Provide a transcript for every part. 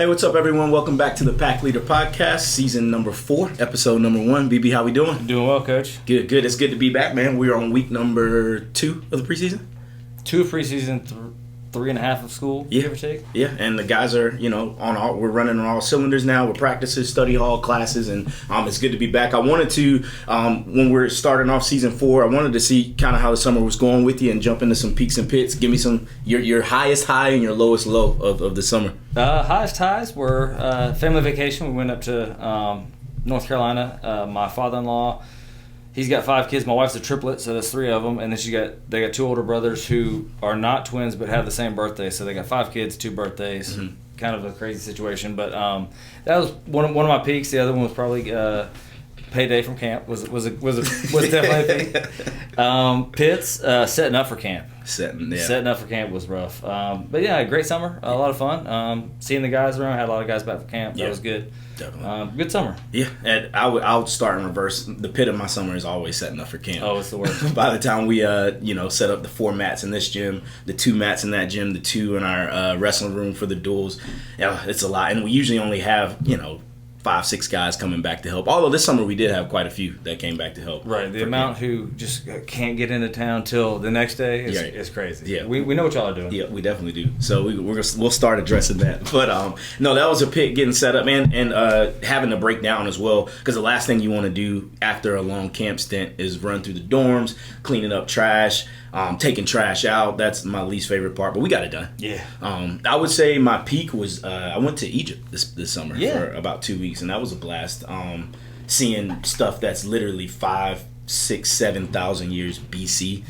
Hey, what's up, everyone? Welcome back to the Pack Leader Podcast, season number 4, episode number 1. BB, how we doing? Doing well, Coach. Good. It's good to be back, man. We're on week number 2 of the preseason. 2 of preseason, 3.5 of school, give or take. Yeah, and the guys are, we're running on all cylinders now with practices, study hall, classes, and it's good to be back. I wanted to, when we're starting off season 4, I wanted to see kind of how the summer was going with you and jump into some peaks and pits. Give me some, your highest high and your lowest low of the summer. Highest highs were family vacation. We went up to North Carolina. My father-in-law, he's got 5 kids. My wife's a triplet, so there's 3 of them. And then they got 2 older brothers who are not twins but have the same birthday. So they got 5 kids, 2 birthdays. Mm-hmm. Kind of a crazy situation. But that was one of my peaks. The other one was probably payday from camp. Was definitely a peak. Pits, setting up for camp. Setting up for camp was rough. But yeah, great summer. A lot of fun. Seeing the guys around. Had a lot of guys back for camp. That was good. Definitely. Good summer. Yeah, and I'll start in reverse. The pit of my summer is always setting up for camp. Oh, it's the worst. By the time we set up the 4 mats in this gym, the 2 mats in that gym, the 2 in our wrestling room for the duels, it's a lot. And we usually only have 5-6 guys coming back to help. Although this summer we did have quite a few that came back to help. Right, the amount who just can't get into town till the next day is crazy. Yeah, we know what y'all are doing. Yeah, we definitely do. So we'll start addressing that. But no, that was a pit getting set up, man, and having to break down as well, because the last thing you want to do after a long camp stint is run through the dorms, cleaning up trash. Taking trash out, that's my least favorite part, but we got it done. Yeah. I would say my peak was I went to Egypt this summer for about 2 weeks, and that was a blast. Seeing stuff that's literally 5, 6, 7,000 years BC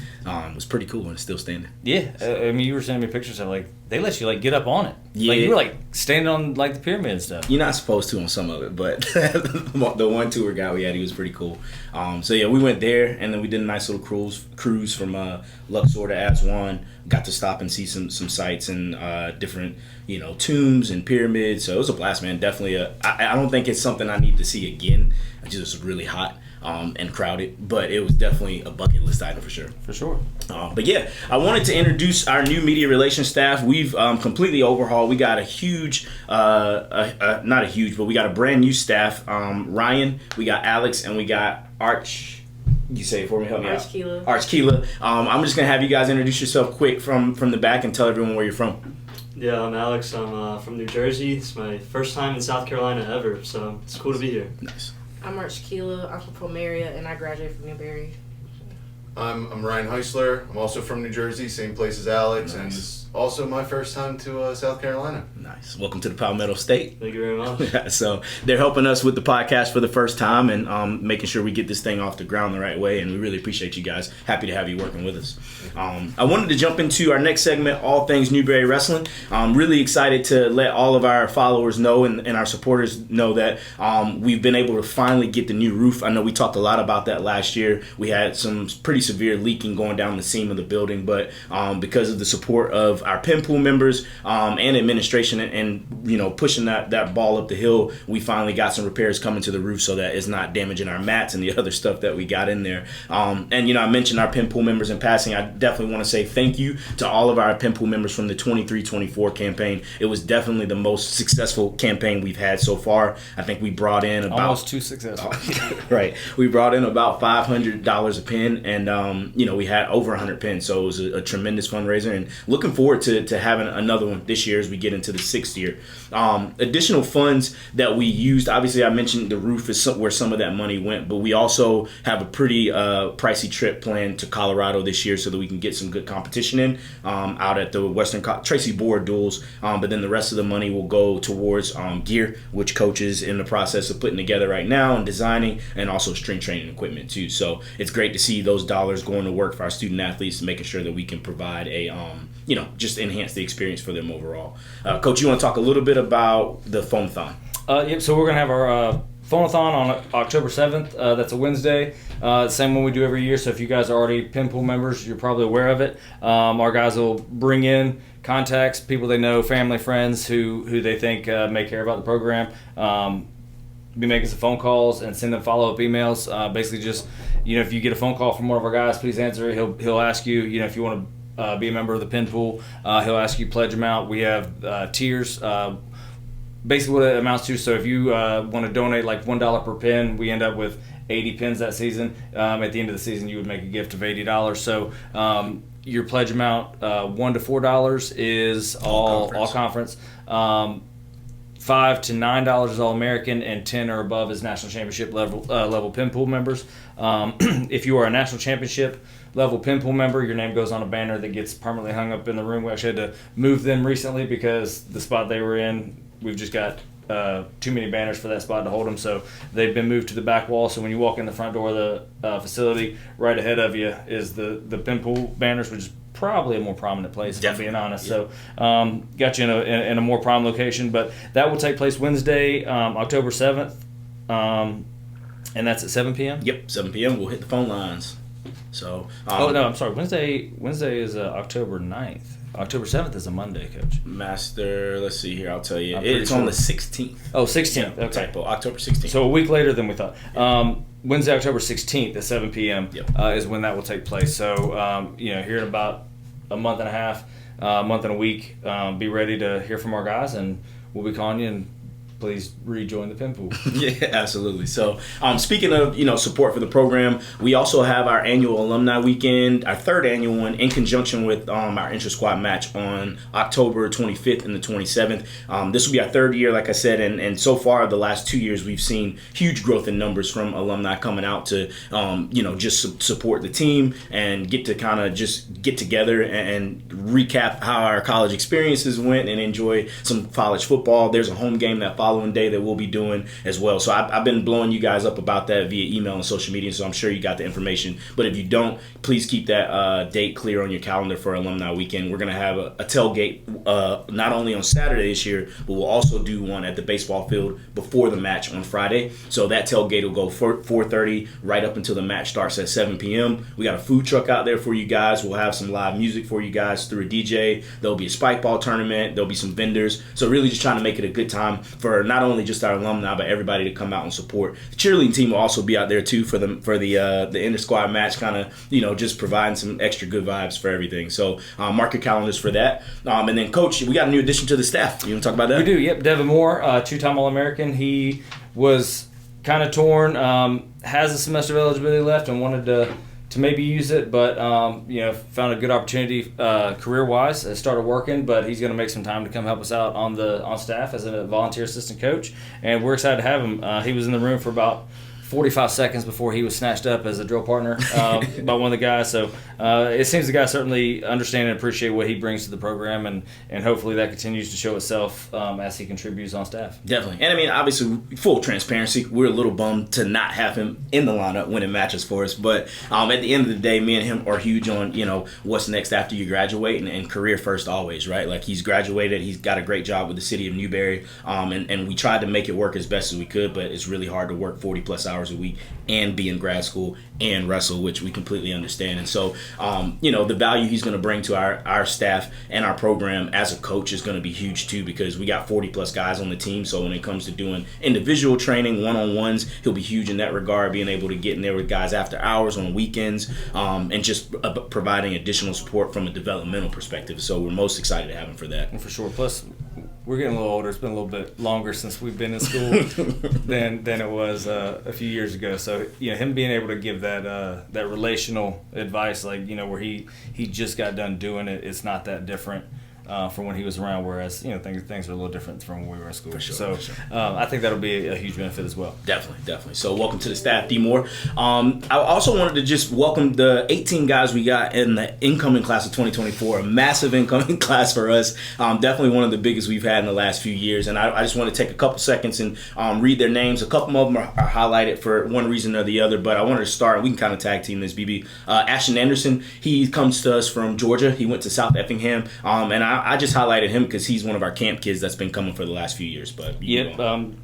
was pretty cool, and it's still standing. Yeah, I mean, you were sending me pictures of they let you get up on it. Yeah, you were standing on the pyramid and stuff. You're not supposed to on some of it, but the one tour guy we had, he was pretty cool. So yeah, we went there, and then we did a nice little cruise from Luxor to Aswan. Got to stop and see some sites and different tombs and pyramids. So it was a blast, man. Definitely I don't think it's something I need to see again. It just was really hot and crowded, but it was definitely a bucket list item for sure. For sure. But yeah, I wanted to introduce our new media relations staff. We've completely overhauled. We got a huge, not a huge, but we got a brand new staff. Ryan, we got Alex, and we got Arch. You say it for me, help me out. Arch Keela. I'm just going to have you guys introduce yourself quick from the back and tell everyone where you're from. Yeah, I'm Alex. I'm from New Jersey. It's my first time in South Carolina ever, so it's cool to be here. Nice. I'm Arch Keela. I'm from Pomeria, and I graduated from Newberry. I'm Ryan Heisler. I'm also from New Jersey, same place as Alex, and it's also my first time to South Carolina. Nice. Welcome to the Palmetto State. Thank you very much. So they're helping us with the podcast for the first time and making sure we get this thing off the ground the right way, and we really appreciate you guys. Happy to have you working with us. I wanted to jump into our next segment, all things Newberry Wrestling. I'm really excited to let all of our followers know and our supporters know that we've been able to finally get the new roof. I know we talked a lot about that last year. We had some pretty severe leaking going down the seam of the building, but because of the support of our pin pool members and administration and pushing that ball up the hill, we finally got some repairs coming to the roof so that it's not damaging our mats and the other stuff that we got in there. And I mentioned our pin pool members in passing. I definitely want to say thank you to all of our pin pool members from the 23-24 campaign. It was definitely the most successful campaign we've had so far. I think we brought in about almost too successful. Right. We brought in about $500 a pin, and we had over 100 pins, so it was a tremendous fundraiser, and looking forward to having another one this year as we get into the 6th year. Additional funds that we used, obviously I mentioned the roof is where some of that money went, but we also have a pretty pricey trip planned to Colorado this year so that we can get some good competition in out at the Western Tracy Board duels, but then the rest of the money will go towards gear, which Coach is in the process of putting together right now and designing, and also strength training equipment too. So it's great to see those dollars going to work for our student athletes, making sure that we can provide a just enhance the experience for them overall. Coach, you want to talk a little bit about the Foam-a-thon? Yep, so we're going to have our Foam-a-thon on October 7th. That's a Wednesday. Same one we do every year, so if you guys are already pin pool members, you're probably aware of it. Our guys will bring in contacts, people they know, family, friends who they think may care about the program. Be making some phone calls and send them follow-up emails. Basically just, if you get a phone call from one of our guys, please answer it. He'll ask you, if you want to be a member of the pin pool. He'll ask you pledge amount. We have tiers. basically what it amounts to. So if you want to donate like $1 per pin, we end up with 80 pins that season. At the end of the season, you would make a gift of $80. So your pledge amount, $1 to $4 is all conference. $5 to $9 is all American, and $10 or above is national championship level pin pool members. If you are a national championship level pin pool member, your name goes on a banner that gets permanently hung up in the room. We actually had to move them recently because the spot they were in, we've just got too many banners for that spot to hold them, so they've been moved to the back wall. So when you walk in the front door of the facility, right ahead of you is the pin pool banners, which is probably a more prominent place, if I'm being honest. Yeah. So got you in a more prime location, but that will take place Wednesday, October 7th, and that's at 7 p.m. Yep, 7 p.m. We'll hit the phone lines. So I'm sorry. Wednesday is October 9th. October 7th is a Monday, Coach. Master, let's see here. I'll tell you. It's on the 16th. Oh, 16th. Yeah, okay. Typo. October 16th. So a week later than we thought. Wednesday, October 16th at 7 p.m. Is when that will take place. So, here in about a month and a half, a month and a week, be ready to hear from our guys, and we'll be calling you, and please rejoin the pin pool. Yeah, absolutely. So, speaking of support for the program, we also have our annual alumni weekend, our third annual one, in conjunction with our intra squad match on October 25th and the 27th. This will be our third year, like I said, and so far the last 2 years we've seen huge growth in numbers from alumni coming out to just support the team and get to kind of just get together and recap how our college experiences went and enjoy some college football. There's a home game that following day that we'll be doing as well. So I've been blowing you guys up about that via email and social media, so I'm sure you got the information. But if you don't, please keep that date clear on your calendar for Alumni Weekend. We're going to have a tailgate not only on Saturday this year, but we'll also do one at the baseball field before the match on Friday. So that tailgate will go 4:30 right up until the match starts at 7 p.m. We got a food truck out there for you guys. We'll have some live music for you guys through a DJ. There'll be a spike ball tournament. There'll be some vendors. So really just trying to make it a good time for not only just our alumni, but everybody to come out and support. The cheerleading team will also be out there too for the inter squad match, kind of just providing some extra good vibes for everything. So mark your calendars for that. And then Coach, we got a new addition to the staff. You want to talk about that? We do. Yep, Devin Moore, two-time All-American. He was kind of torn, has a semester of eligibility left, and wanted to maybe use it, but found a good opportunity career-wise. Started working, but he's going to make some time to come help us out on staff as a volunteer assistant coach, and we're excited to have him. He was in the room for about 45 seconds before he was snatched up as a drill partner by one of the guys. So it seems the guys certainly understand and appreciate what he brings to the program, and hopefully that continues to show itself as he contributes on staff. Definitely. And I mean, obviously, full transparency, we're a little bummed to not have him in the lineup winning matches for us. But at the end of the day, me and him are huge on, what's next after you graduate, and career first always, right? Like, he's graduated, he's got a great job with the city of Newberry, and we tried to make it work as best as we could, but it's really hard to work 40-plus hours a week and be in grad school and wrestle, which we completely understand. And so, the value he's going to bring to our staff and our program as a coach is going to be huge too, because we got 40-plus guys on the team. So when it comes to doing individual training, one-on-ones, he'll be huge in that regard, being able to get in there with guys after hours on weekends, and just providing additional support from a developmental perspective. So we're most excited to have him for that. For sure. Plus, we're getting a little older. It's been a little bit longer since we've been in school than it was a few years ago. So him being able to give that relational advice, like where he just got done doing it, it's not that different from when he was around. Whereas things are a little different from when we were in school. For sure, so for sure. I think that'll be a huge benefit as well. Definitely. So welcome to the staff, D. Moore. I also wanted to just welcome the 18 guys we got in the incoming class of 2024. A massive incoming class for us. Definitely one of the biggest we've had in the last few years. And I just want to take a couple seconds and read their names. A couple of them are highlighted for one reason or the other, but I wanted to start. We can kind of tag team this, BB. Ashton Anderson, he comes to us from Georgia. He went to South Effingham, and I just highlighted him because he's one of our camp kids that's been coming for the last few years. But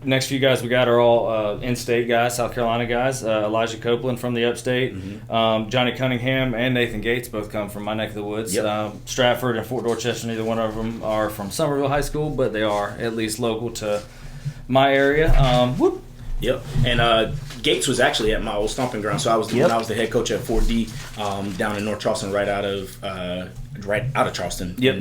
next few guys we got are all in-state guys, South Carolina guys. Elijah Copeland from the upstate, Johnny Cunningham and Nathan Gates both come from my neck of the woods. Yep. Stratford and Fort Dorchester, neither one of them are from Somerville High School, but they are at least local to my area. Yep. And Gates was actually at my old stomping ground. So I was when I was the head coach at 4D down in North Charleston, right out of Charleston. Yep,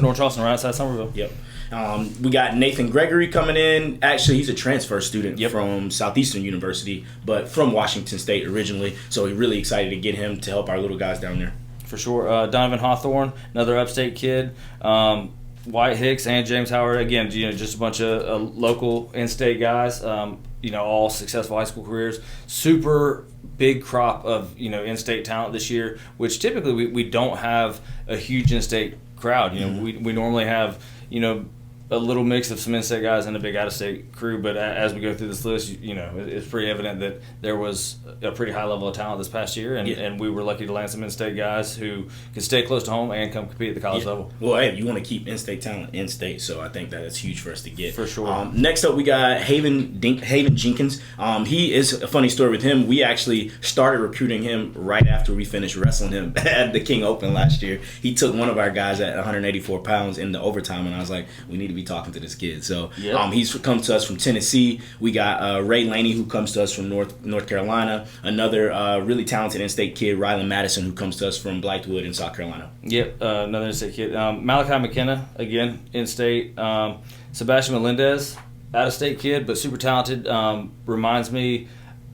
North Charleston, right outside Somerville. Yep. We got Nathan Gregory coming in. Actually, he's a transfer student from Southeastern University, but from Washington State originally. So we're really excited to get him to help our little guys down there. For sure. Donovan Hawthorne, another upstate kid. Wyatt Hicks and James Howard, again, just a bunch of local in-state guys, all successful high school careers. Super big crop of, in-state talent this year, which typically we don't have a huge in-state crowd. We normally have, a little mix of some in-state guys and a big out-of-state crew, but as we go through this list, it's pretty evident that there was a pretty high level of talent this past year, and we were lucky to land some in-state guys who can stay close to home and come compete at the college level. Well, hey, you want to keep in-state talent in-state, so I think that is huge for us to get. For sure. Next up, we got Haven Jenkins. He is a funny story with him. We actually started recruiting him right after we finished wrestling him at the King Open last year. He took one of our guys at 184 pounds in the overtime, and I was like, we need to be talking to this kid. So he's come to us from Tennessee. We got Ray Laney, who comes to us from North Carolina. Another really talented in-state kid, Rylan Madison, who comes to us from Blythewood in South Carolina. Yep, another in-state kid. Malachi McKenna, again, in-state. Sebastian Melendez, out-of-state kid, but super talented. Reminds me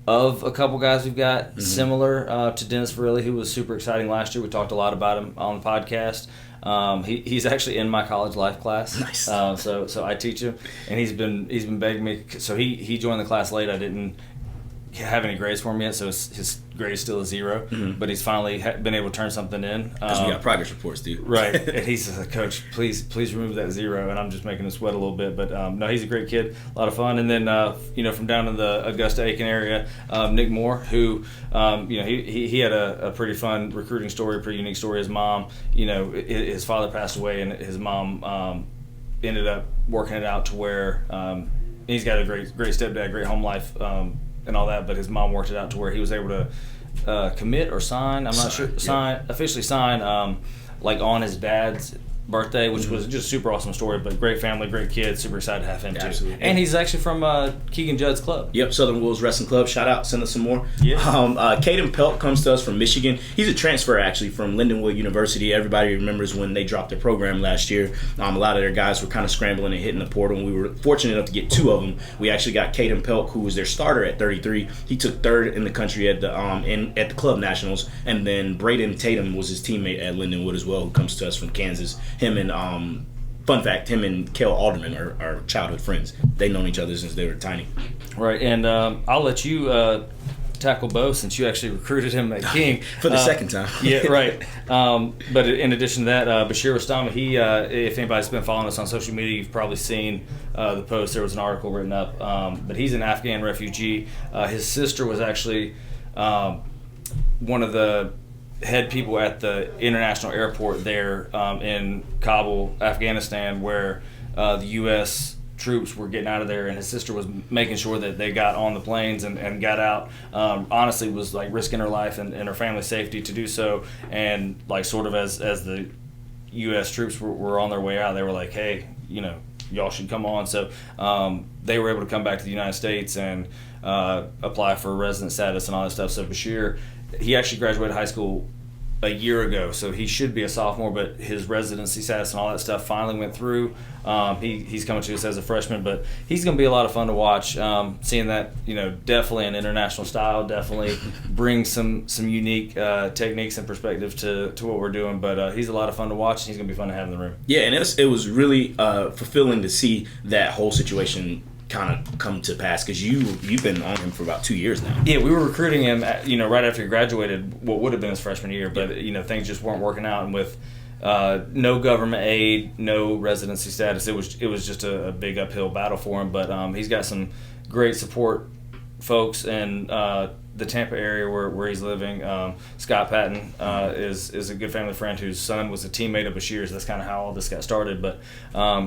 of a couple guys we've got similar to Dennis Verrilli, who was super exciting last year. We talked a lot about him on the podcast. He's actually in my college life class. Nice. So I teach him, and he's been begging me. So he joined the class late. I didn't have any grades for him yet, so his grade is still a 0. But he's finally been able to turn something in. Because we got progress reports, dude. Right. And he's like, Coach, please remove that 0. And I'm just making him sweat a little bit. But no, he's a great kid, a lot of fun. And then from down in the Augusta-Aiken area, Nick Moore, who he had a pretty fun recruiting story, a pretty unique story. His mom, his father passed away, and his mom ended up working it out to where he's got a great stepdad, great home life. And all that, but his mom worked it out to where he was able to commit or sign. I'm not sure. Officially sign, like on his dad's birthday, which was just a super awesome story. But great family, great kid. Super excited to have him too. Absolutely. And he's actually from Keegan Judd's club. Yep, Southern Wolves Wrestling Club. Shout out, send us some more. Yeah. Caden Pelt comes to us from Michigan. He's a transfer actually from Lindenwood University. Everybody remembers when they dropped their program last year. A lot of their guys were kind of scrambling and hitting the portal, and we were fortunate enough to get 2 of them. We actually got Caden Pelt, who was their starter at 33. He took 3rd in the country at the at the club nationals, and then Braden Tatum was his teammate at Lindenwood as well, who comes to us from Kansas. Him and fun fact, him and Kel Alderman are childhood friends. They've known each other since they were tiny. Right, and I'll let you tackle Bo since you actually recruited him at King. For the second time. Yeah, right. But in addition to that, Bashir Rostama, he, if anybody's been following us on social media, you've probably seen the post. There was an article written up. But he's an Afghan refugee. His sister was actually one of the head people at the international airport there in Kabul, Afghanistan, where the U.S. troops were getting out of there, and his sister was making sure that they got on the planes and got out. Honestly, was like risking her life and her family's safety to do so. And like sort of as the U.S. troops were on their way out, they were like, hey, y'all should come on. So they were able to come back to the United States and apply for resident status and all that stuff. So Bashir, he actually graduated high school a year ago, so he should be a sophomore, but his residency status and all that stuff finally went through. He's coming to us as a freshman, but he's going to be a lot of fun to watch. Seeing that, definitely an international style, definitely brings some unique techniques and perspective to what we're doing. But he's a lot of fun to watch, and he's going to be fun to have in the room. Yeah, and it was really fulfilling to see that whole situation kind of come to pass, because you've been on him for about 2 years now. Yeah, we were recruiting him right after he graduated what would have been his freshman year, but things just weren't working out, and with no government aid, no residency status, it was just a big uphill battle for him. But he's got some great support folks in the Tampa area where he's living. Scott Patton is a good family friend whose son was a teammate of Bashir's. That's kind of how all this got started. But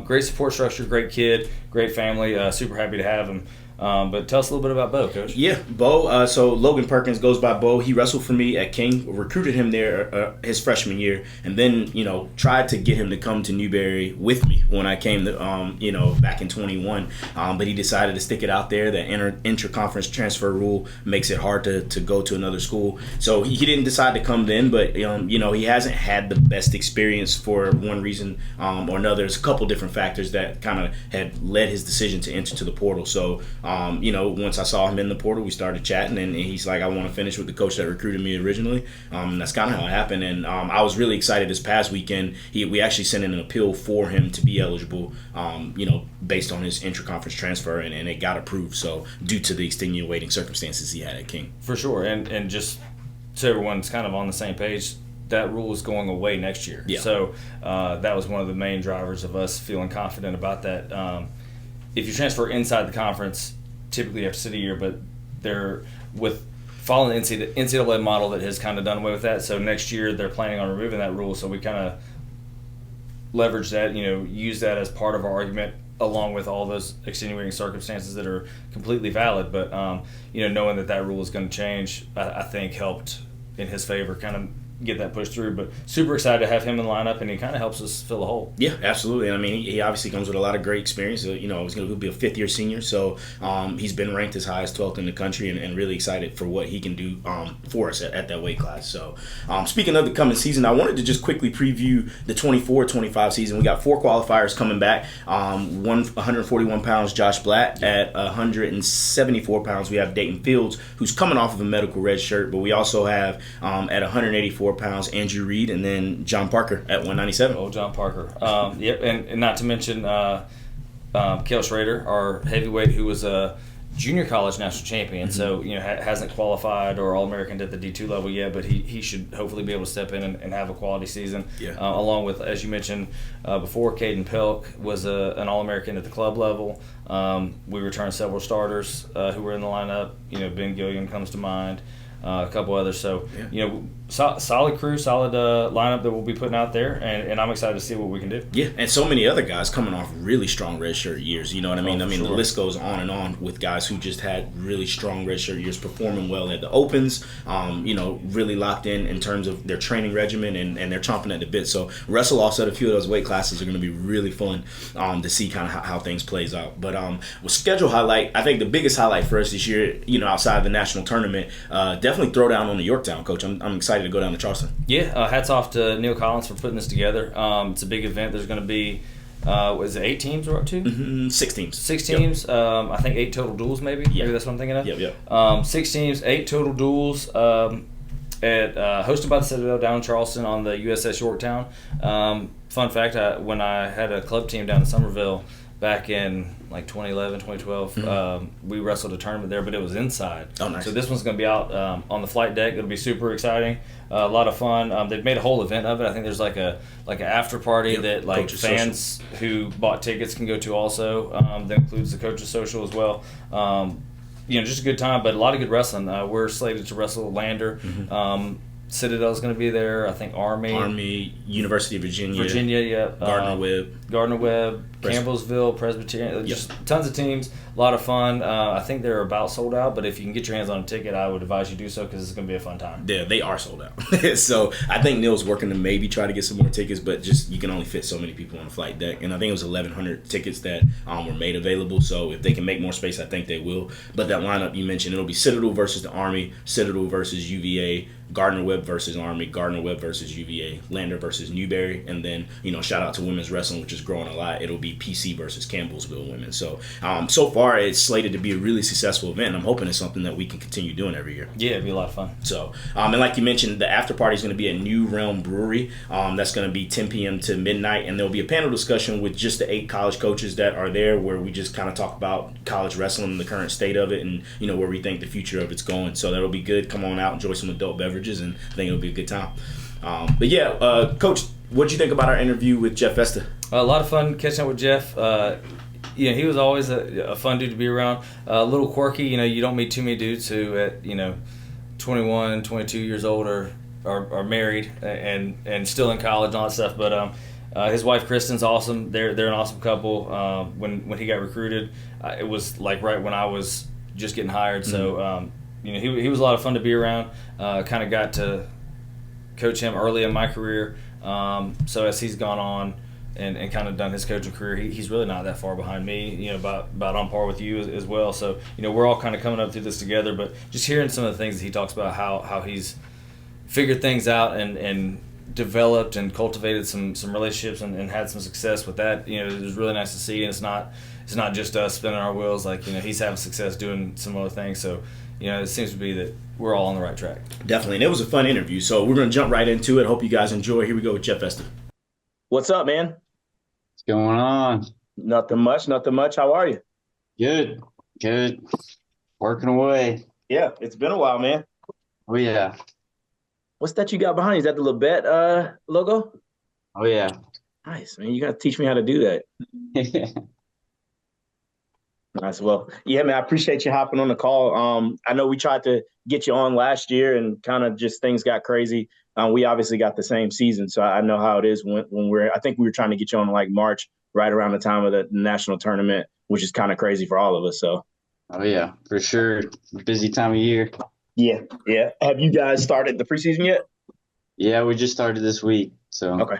great support structure, great kid, great family. Super happy to have him. But tell us a little bit about Bo, Coach. Yeah, Bo. So Logan Perkins goes by Bo. He wrestled for me at King. Recruited him there his freshman year, and then tried to get him to come to Newberry with me when I came to back in 21. But he decided to stick it out there. The inter-conference transfer rule makes it hard to go to another school. So he didn't decide to come then. But he hasn't had the best experience for one reason or another. There's a couple different factors that kind of had led his decision to enter to the portal. So once I saw him in the portal, we started chatting, and he's like, I want to finish with the coach that recruited me originally. That's kind of how it happened, and I was really excited this past weekend. We actually sent in an appeal for him to be eligible, based on his intra-conference transfer, and it got approved, so due to the extenuating circumstances he had at King. For sure, and just so everyone's kind of on the same page, that rule is going away next year. Yeah. So that was one of the main drivers of us feeling confident about that. If you transfer inside the conference, typically you have to sit a year, but they're with following the NCAA model that has kind of done away with that. So next year they're planning on removing that rule. So we kind of leverage that, use that as part of our argument, along with all those extenuating circumstances that are completely valid. But knowing that rule is going to change, I think helped in his favor, kind of get that pushed through. But super excited to have him in the lineup, and he kind of helps us fill a hole. Yeah, absolutely. I mean, he obviously comes with a lot of great experience. He's going to be a fifth-year senior, so he's been ranked as high as 12th in the country, and really excited for what he can do for us at that weight class. So speaking of the coming season, I wanted to just quickly preview the 24-25 season. We got 4 qualifiers coming back. 141 pounds, Josh Blatt. At 174 pounds, we have Dayton Fields, who's coming off of a medical red shirt, but we also have at 184 pounds, Andrew Reed, and then John Parker at 197. Oh, John Parker. Yep, and not to mention Kale Schrader, our heavyweight, who was a junior college national champion. So hasn't qualified or All-American at the D2 level yet, but he should hopefully be able to step in and have a quality season. Yeah. Along with, as you mentioned before, Caden Pelk was an All-American at the club level. We returned several starters who were in the lineup. Ben Gilliam comes to mind. A couple others. So, solid crew, solid lineup that we'll be putting out there, and I'm excited to see what we can do. Yeah, and so many other guys coming off really strong redshirt years. You know what I mean? Sure. The list goes on and on with guys who just had really strong redshirt years, performing well at the Opens, really locked in terms of their training regimen, and they're chomping at the bit. So, wrestle offset a few of those weight classes are going to be really fun to see kind of how things plays out. But with schedule highlight, I think the biggest highlight for us this year, outside the national tournament, definitely throw down on the Yorktown, Coach. I'm excited to go down to Charleston. Yeah, hats off to Neil Collins for putting this together. It's a big event. There's going to be, was it 8 teams we're up to? Mm-hmm. 6 teams. 6 teams. Yep. I think 8 total duels maybe. Yeah. Maybe that's what I'm thinking of. Yep. 6 teams, 8 total duels. Hosted by the Citadel down in Charleston on the USS Yorktown. Fun fact, when I had a club team down in Somerville back in like 2011, 2012, we wrestled a tournament there, but it was inside. Oh, nice. So this one's going to be out on the flight deck. It'll be super exciting. A lot of fun. They've made a whole event of it. I think there's like an after party that like Coach's fans social. who bought tickets can go to also. That includes the coach's social as well. Just a good time, but a lot of good wrestling. We're slated to wrestle Lander. Citadel's going to be there. I think Army, University of Virginia, yeah. Gardner Webb, Campbellsville, Presbyterian. Just tons of teams. A lot of fun. I think they're about sold out, but if you can get your hands on a ticket, I would advise you do so because it's going to be a fun time. Yeah, they are sold out. So I think Neil's working to maybe try to get some more tickets, but just you can only fit so many people on the flight deck. And I think it was 1,100 tickets that were made available. So if they can make more space, I think they will. But that lineup you mentioned, it'll be Citadel versus the Army, Citadel versus UVA, Gardner Webb versus Army, Gardner Webb versus UVA, Lander versus Newberry, and then, shout out to women's wrestling, which is growing a lot. It'll be PC versus Campbellsville women. So, so far it's slated to be a really successful event. I'm hoping it's something that we can continue doing every year. Yeah, it'd be a lot of fun. So, and like you mentioned, the after party is going to be at New Realm Brewery. That's going to be 10 p.m. to midnight, and there'll be a panel discussion with just the 8 college coaches that are there, where we just kind of talk about college wrestling and the current state of it, and where we think the future of it's going. So that'll be good. Come on out, enjoy some adult beverages, and I think it'll be a good time. But yeah, Coach, what did you think about our interview with Jeff Vesta? A lot of fun catching up with Jeff. He was always a fun dude to be around. A little quirky. You don't meet too many dudes who at 21, 22 years old are married and still in college and all that stuff. But His wife Kristen's awesome. They're an awesome couple. When he got recruited, it was like right when I was just getting hired. So he was a lot of fun to be around. Kind of got to coach him early in my career. So as he's gone on and kind of done his coaching career, he's really not that far behind me. About on par with you as well. So we're all kind of coming up through this together. But just hearing some of the things that he talks about, how he's figured things out and developed and cultivated some relationships and had some success with that. It was really nice to see. And it's not just us spinning our wheels. Like he's having success doing some other things. So it seems to be that we're all on the right track. Definitely, and it was a fun interview. So we're going to jump right into it. Hope you guys enjoy. Here we go with Jeff Vesta. What's up, man? What's going on? Nothing much. How are you? Good. Working away. Yeah, it's been a while, man. Oh, yeah. What's that you got behind you? Is that the Labette logo? Oh, yeah. Nice, man. You got to teach me how to do that. Nice. Well, yeah, man, I appreciate you hopping on the call. I know we tried to get you on last year and kind of just things got crazy. We obviously got the same season, so I know how it is when I think we were trying to get you on like March, right around the time of the national tournament, which is kind of crazy for all of us. So. Oh, yeah, for sure. Busy time of year. Yeah. Have you guys started the preseason yet? Yeah, we just started this week. So. Okay.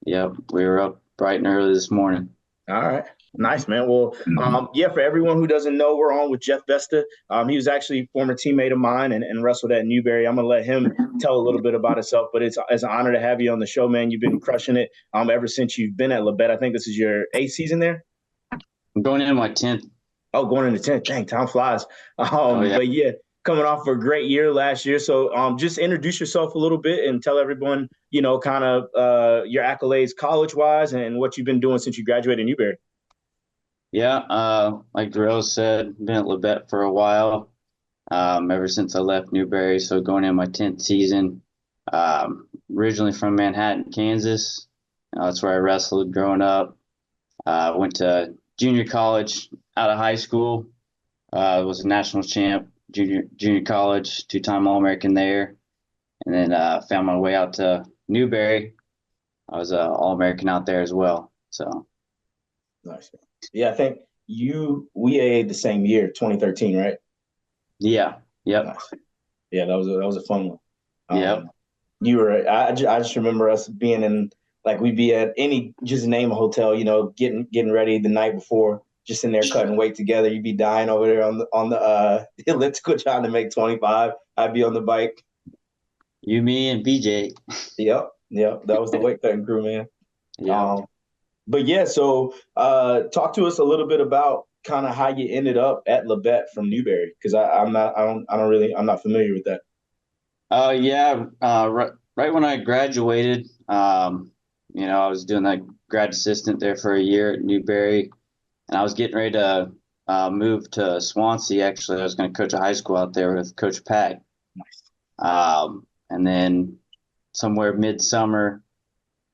Yep, we were up bright and early this morning. All right. Nice, man. Well, for everyone who doesn't know, we're on with Jeff Vesta. He was actually a former teammate of mine and wrestled at Newberry. I'm going to let him tell a little bit about himself, but it's an honor to have you on the show, man. You've been crushing it ever since you've been at Labette. I think this is your 8th season there? I'm going into my 10th. Oh, going into 10th. Dang, time flies. Yeah. But, yeah, coming off a great year last year. So just introduce yourself a little bit and tell everyone, kind of your accolades college-wise and what you've been doing since you graduated Newberry. Yeah, like Deral said, been at Labette for a while, ever since I left Newberry. So going in my 10th season, originally from Manhattan, Kansas. That's where I wrestled growing up. Went to junior college out of high school. Was a national champ, junior college, 2-time All-American there. And then found my way out to Newberry. I was an All-American out there as well. So nice. Yeah, I think we AA'd the same year, 2013, right? Yeah. Yep. Nice. Yeah, that was a fun one. Yep. I just remember us being in, like, we'd be at just name a hotel, getting ready the night before, just in there cutting weight together. You'd be dying over there on the elliptical trying to make 25. I'd be on the bike. You, me, and BJ. Yep. That was the weight cutting crew, man. Yeah. But yeah, so talk to us a little bit about kind of how you ended up at Labette from Newberry, because I'm not familiar with that. Right when I graduated, I was doing like grad assistant there for a year at Newberry, and I was getting ready to move to Swansea. Actually, I was going to coach a high school out there with Coach Pack. Nice. And then somewhere midsummer,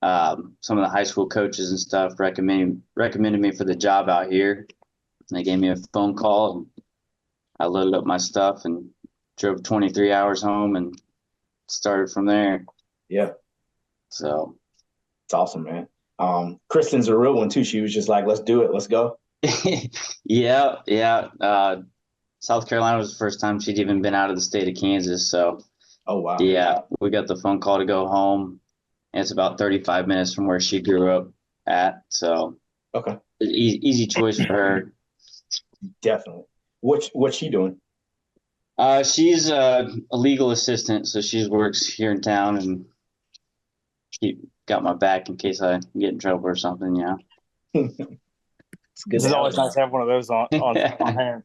some of the high school coaches and stuff recommended me for the job out here. And they gave me a phone call, and I loaded up my stuff and drove 23 hours home and started from there. Yeah. So it's awesome, man. Kristen's a real one too. She was just like, let's do it. Let's go. Yeah. South Carolina was the first time she'd even been out of the state of Kansas. So, oh, wow. Yeah, we got the phone call to go home. And it's about 35 minutes from where she grew up at. So, okay. Easy choice for her. Definitely. What's she doing? She's a legal assistant. So she works here in town and she got my back in case I get in trouble or something, yeah. It's always nice to have one of those on hand.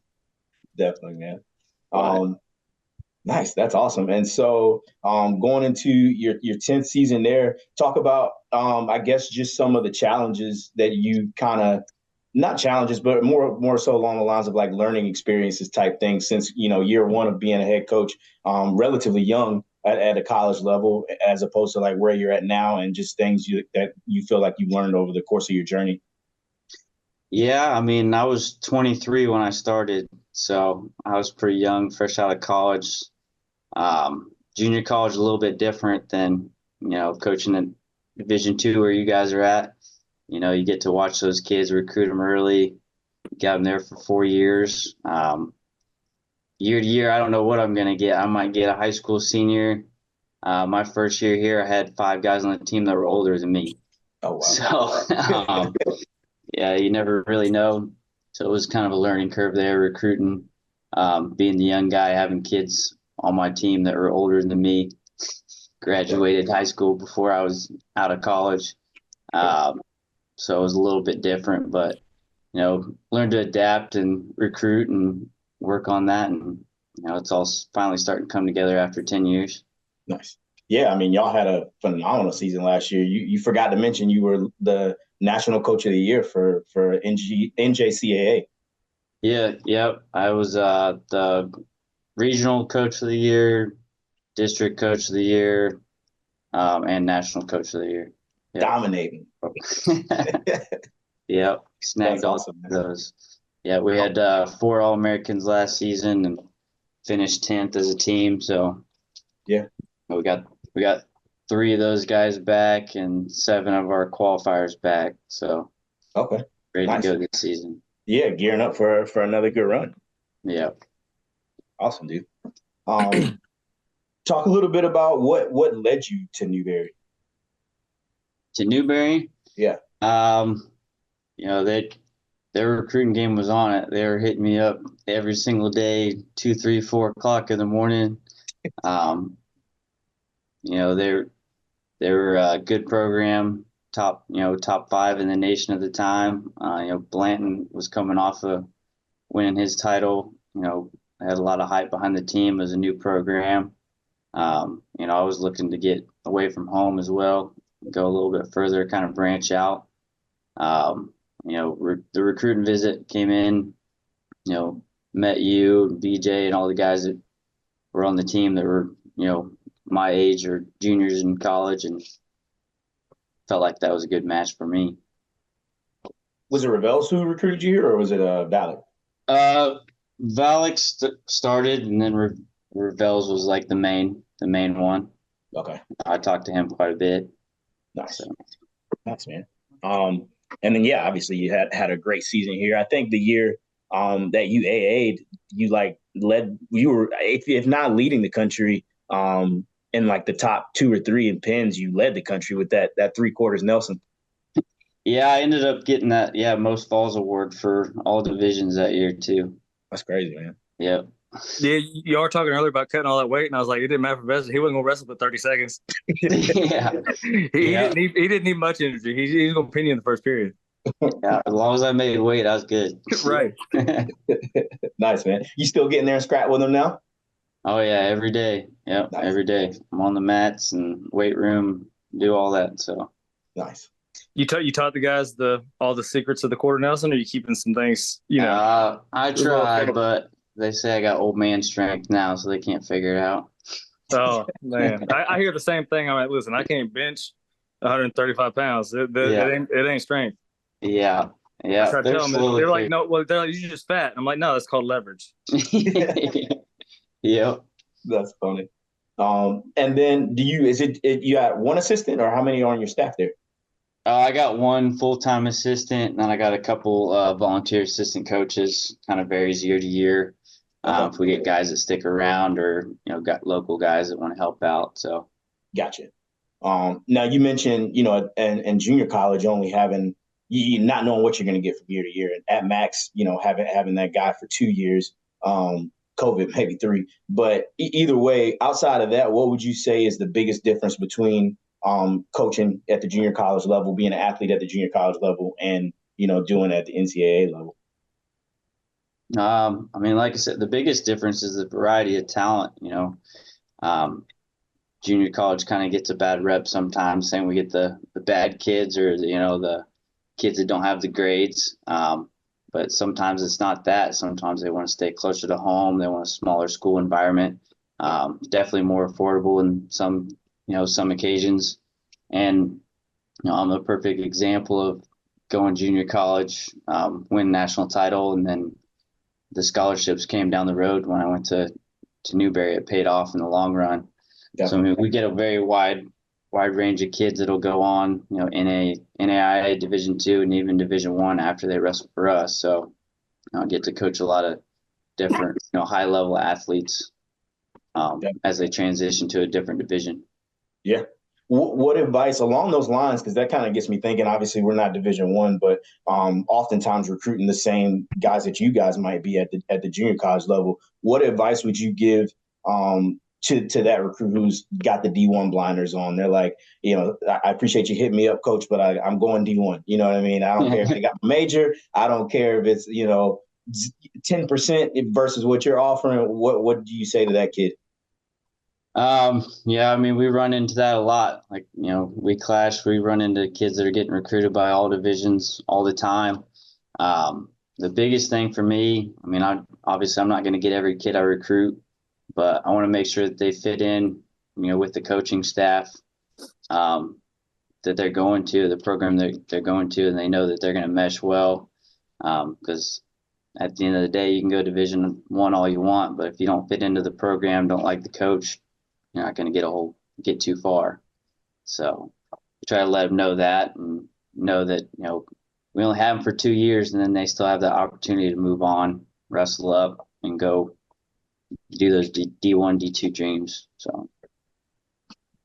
Definitely, man. Nice. That's awesome. And so going into your 10th season there, talk about, I guess, just some of the challenges that you kind of, not challenges, but more so along the lines of like learning experiences type things since, year one of being a head coach, relatively young at a college level, as opposed to like where you're at now and just things that you feel like you learned over the course of your journey. Yeah, I mean, I was 23 when I started, so I was pretty young, fresh out of college. Junior college a little bit different than, coaching at Division II where you guys are at. You know, you get to watch those kids, recruit them early, got them there for 4 years. Year to year, I don't know what I'm going to get. I might get a high school senior. My first year here, I had 5 guys on the team that were older than me. Oh, wow. So, yeah, you never really know. So it was kind of a learning curve there, recruiting, being the young guy, having kids on my team that were older than me. Graduated high school before I was out of college. So it was a little bit different, but, you know, learn to adapt and recruit and work on that. And, you know, it's all finally starting to come together after 10 years. Nice. Yeah, I mean, y'all had a phenomenal season last year. You forgot to mention you were the National Coach of the Year for NJCAA. Yeah. I was the Regional Coach of the Year, District Coach of the Year, and National Coach of the Year. Yep. Dominating. Yep. Snagged all awesome, of those. Yeah, we had 4 All-Americans last season and finished 10th as a team. So yeah, we got 3 of those guys back and 7 of our qualifiers back. So okay, ready nice. to go this season. Yeah, gearing up for another good run. Yeah. Awesome, dude. Talk a little bit about what led you to Newberry. To Newberry? Yeah. You know, their recruiting game was on it. They were hitting me up every single day, 2, 3, 4 o'clock in the morning. You know, they were a good program, top 5 in the nation at the time. You know, Blanton was coming off of winning his title. You know, had a lot of hype behind the team as a new program. You know, I was looking to get away from home as well, go a little bit further, kind of branch out. You know, the recruiting visit came in, you know, met you, BJ, and all the guys that were on the team that were, you know, my age or juniors in college, and felt like that was a good match for me. Was it Revels who recruited you here, or was it Valak? Valak started, and then Revels was like the main one. Okay. I talked to him quite a bit. Nice. Nice, man. And then, yeah, obviously you had a great season here. I think the year that you AA'd, you were, if not leading the country, in like the top 2 or 3 in pins, you led the country with that 3/4 Nelson. Yeah, I ended up getting that most falls award for all divisions that year too. That's crazy, man. Yep. Yeah, you are talking earlier about cutting all that weight, and I was like, it didn't matter for Vesta. He wasn't gonna wrestle for 30 seconds. Yeah. He didn't need much energy. He was gonna pin you in the first period. Yeah, as long as I made weight, I was good. Right. Nice, man. You still getting there and scrap with him now? Oh yeah, every day. Yep, nice. Every day. I'm on the mats and weight room, do all that. So nice. You taught the guys all the secrets of the quarter Nelson, or are you keeping some things? You know, I tried, but they say I got old man strength now, so they can't figure it out. Oh man, I hear the same thing. I'm like, listen, I can't bench 135 pounds. It ain't strength. Yeah. I try to tell them, they're like, no, well, they're like, you're just fat. I'm like, no, that's called leverage. Yep. That's funny. And then you got one assistant, or how many are on your staff there? I got one full-time assistant, and then I got a couple volunteer assistant coaches. Kind of varies year to year. Okay. If we get guys that stick around, or got local guys that want to help out. So, gotcha. Now you mentioned and junior college only having you not knowing what you're going to get from year to year, and at max having that guy for 2 years. COVID maybe 3, but either way, outside of that, what would you say is the biggest difference between coaching at the junior college level, being an athlete at the junior college level, and doing at the NCAA level? I mean, like I said, the biggest difference is the variety of talent. Junior college kind of gets a bad rep sometimes, saying we get the bad kids, or the kids that don't have the grades. But sometimes it's not that. Sometimes they want to stay closer to home. They want a smaller school environment. Definitely more affordable in some occasions. And I'm a perfect example of going junior college, win national title, and then the scholarships came down the road when I went to Newberry. It paid off in the long run. Definitely. So I mean, we get a very wide wide range of kids that'll go on, NAIA Division II and even Division I after they wrestle for us. So I get to coach a lot of different, high level athletes as they transition to a different division. Yeah. What advice along those lines? Because that kind of gets me thinking. Obviously, we're not Division I, but oftentimes recruiting the same guys that you guys might be at the junior college level. What advice would you give to that recruit who's got the D1 blinders on? They're like, I appreciate you hitting me up, coach, but I'm going D1. You know what I mean? I don't care if they got a major. I don't care if it's 10% versus what you're offering. What do you say to that kid? Yeah, I mean, we run into that a lot. Like, we clash, we run into kids that are getting recruited by all divisions all the time. The biggest thing for me, I mean, obviously I'm not going to get every kid I recruit, but I want to make sure that they fit in, with the coaching staff, that they're going to, the program that they're going to, and they know that they're going to mesh well. Because at the end of the day, you can go Division I all you want, but if you don't fit into the program, don't like the coach, you're not going to get too far. So try to let them know that and know that, we only have them for 2 years and then they still have the opportunity to move on, wrestle up and go do those D1, D2 dreams. So.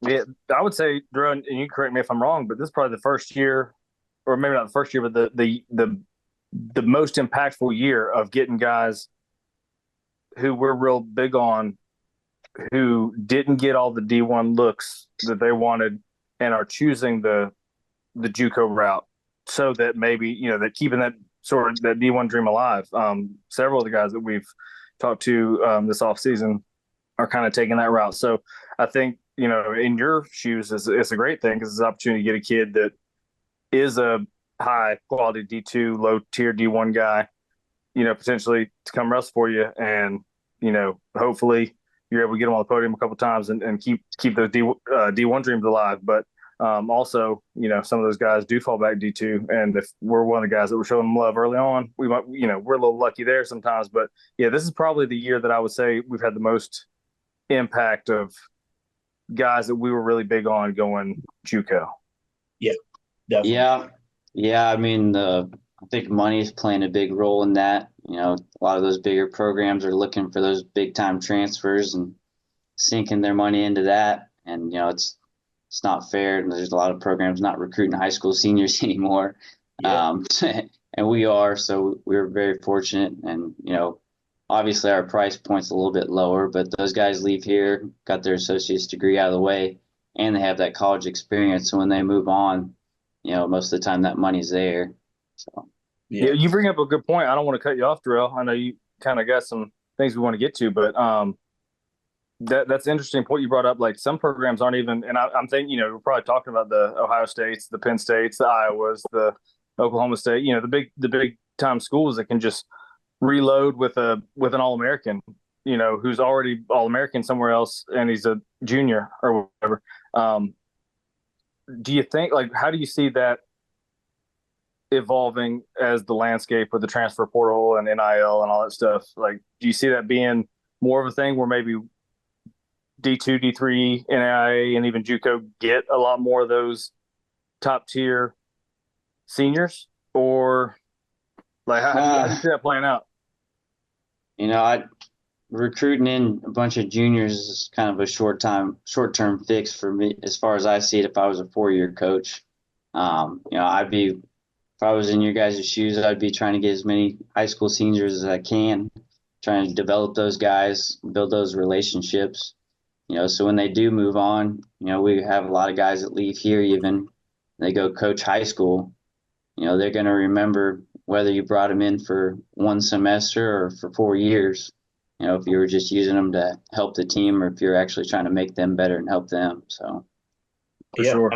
Yeah, I would say, Drew, and you correct me if I'm wrong, but this is probably the first year, or maybe not the first year, but the most impactful year of getting guys who we're real big on, who didn't get all the D1 looks that they wanted and are choosing the JUCO route, so that maybe, that keeping that sort of that D1 dream alive. Several of the guys that we've talked to this offseason are kind of taking that route. So I think, in your shoes, it's a great thing because it's an opportunity to get a kid that is a high quality D2, low tier D1 guy, potentially to come wrestle for you. And, hopefully you're able to get them on the podium a couple of times and keep those D1 dreams alive. But also, some of those guys do fall back D2. And if we're one of the guys that we're showing them love early on, we might, we're a little lucky there sometimes. But yeah, this is probably the year that I would say we've had the most impact of guys that we were really big on going JUCO. Yeah, definitely. Yeah. I mean, I think money is playing a big role in that. A lot of those bigger programs are looking for those big time transfers and sinking their money into that. And, it's not fair. And there's a lot of programs not recruiting high school seniors anymore. Yeah. And we are, so we're very fortunate. And, obviously our price point's a little bit lower, but those guys leave here, got their associate's degree out of the way, and they have that college experience. So when they move on, most of the time that money's there. So yeah, you bring up a good point. I don't want to cut you off, Deral. I know you kind of got some things we want to get to, but that's an interesting point you brought up. Like, some programs aren't even, and I'm thinking, we're probably talking about the Ohio States, the Penn States, the Iowas, the Oklahoma State, the big time schools that can just reload with an All-American, who's already All-American somewhere else and he's a junior or whatever. Do you think, how do you see that evolving as the landscape with the transfer portal and NIL and all that stuff? Like, do you see that being more of a thing where maybe D2, D3, NAIA, and even JUCO get a lot more of those top tier seniors? Or how do you see that playing out? Recruiting in a bunch of juniors is kind of a short-term fix for me, as far as I see it. If I was a 4-year coach, if I was in your guys' shoes, I'd be trying to get as many high school seniors as I can, trying to develop those guys, build those relationships. So when they do move on, we have a lot of guys that leave here, even they go coach high school. They're going to remember whether you brought them in for 1 semester or for 4 years. If you were just using them to help the team, or if you're actually trying to make them better and help them. So, for sure.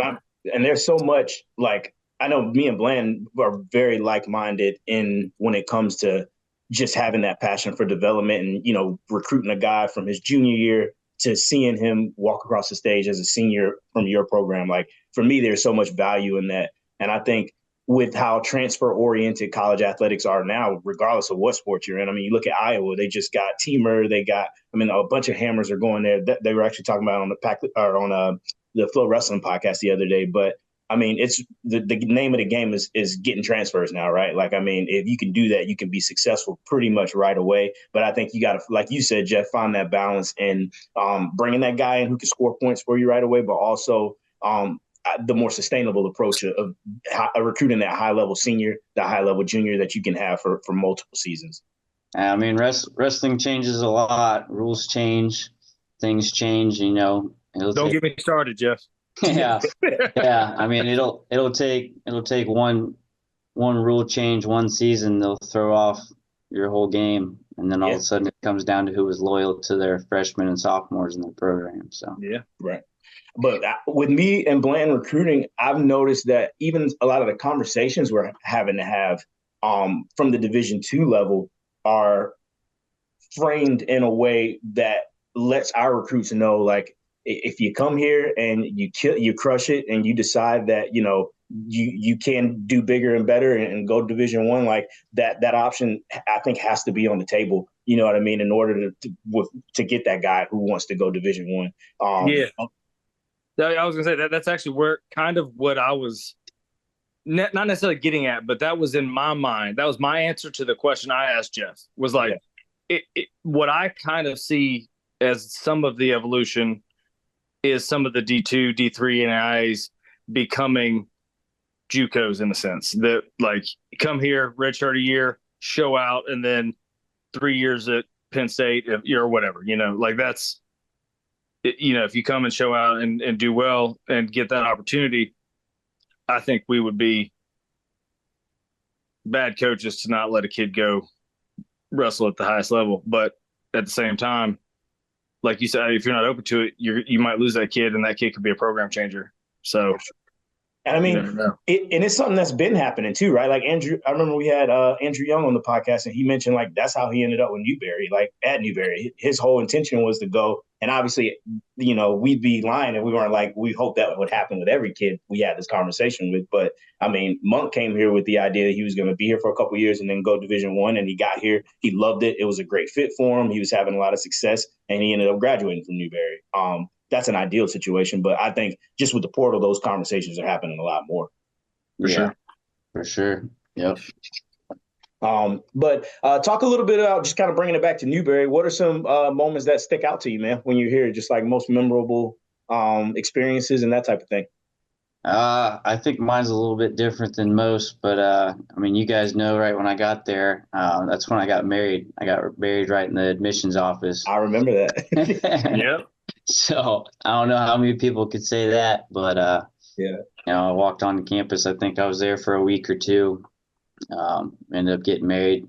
And there's so much, I know me and Bland are very like-minded when it comes to just having that passion for development and, recruiting a guy from his junior year to seeing him walk across the stage as a senior from your program. Like, for me, there's so much value in that. And I think with how transfer-oriented college athletics are now, regardless of what sport you're in. I mean, you look at Iowa; they just got Teamer. They got, a bunch of hammers are going there. They were actually talking about on the the Flow Wrestling podcast the other day, but I mean, it's the name of the game is getting transfers now, right? Like, I mean, if you can do that, you can be successful pretty much right away. But I think you got to, like you said, Jeff, find that balance and bringing that guy in who can score points for you right away, but also the more sustainable approach of recruiting that high level senior, the high level junior that you can have for multiple seasons. I mean, wrestling changes a lot. Rules change, things change. You know, Don't get me started, Jeff. Yeah. I mean, it'll take one rule change one season. They'll throw off your whole game, and then all of a sudden it comes down to who was loyal to their freshmen and sophomores in the program. So yeah, right. But with me and Blanton recruiting, I've noticed that even a lot of the conversations we're having to have from the Division II level are framed in a way that lets our recruits know, like, if you come here and you crush it and you decide that, you know, you can do bigger and better and go Division I, like that option, I think, has to be on the table. You know what I mean? In order to get that guy who wants to go Division I. Yeah. I was gonna say that's actually where kind of what I was not necessarily getting at, but that was in my mind. That was my answer to the question I asked Jeff. Was like, what I kind of see as some of the evolution is some of the D2, D3 NIAs becoming JUCOs in a sense that, like, come here, redshirt a year, show out, and then 3 years at Penn State or whatever, you know, like that's, you know, if you come and show out and do well and get that opportunity, I think we would be bad coaches to not let a kid go wrestle at the highest level. But at the same time, like you said, if you're not open to it, you might lose that kid, and that kid could be a program changer. So, and I mean, it's something that's been happening too, right? Like Andrew, I remember we had Andrew Young on the podcast, and he mentioned, like, that's how he ended up with Newberry. Like, at Newberry, his whole intention was to go. And obviously, you know, we'd be lying if we weren't like, we hope that would happen with every kid we had this conversation with. But I mean, Monk came here with the idea that he was going to be here for a couple of years and then go Division I, and he got here. He loved it. It was a great fit for him. He was having a lot of success, and he ended up graduating from Newberry. That's an ideal situation, but I think just with the portal, those conversations are happening a lot more. For sure. Yep. But talk a little bit about just kind of bringing it back to Newberry. What are some moments that stick out to you, man, when you're here? Just like most memorable experiences and that type of thing. I think mine's a little bit different than most, but I mean, you guys know, right when I got there, that's when I got married. I got married right in the admissions office. I remember that. Yep. So I don't know how many people could say that, but you know, I walked on campus. I think I was there for a week or two. Ended up getting married.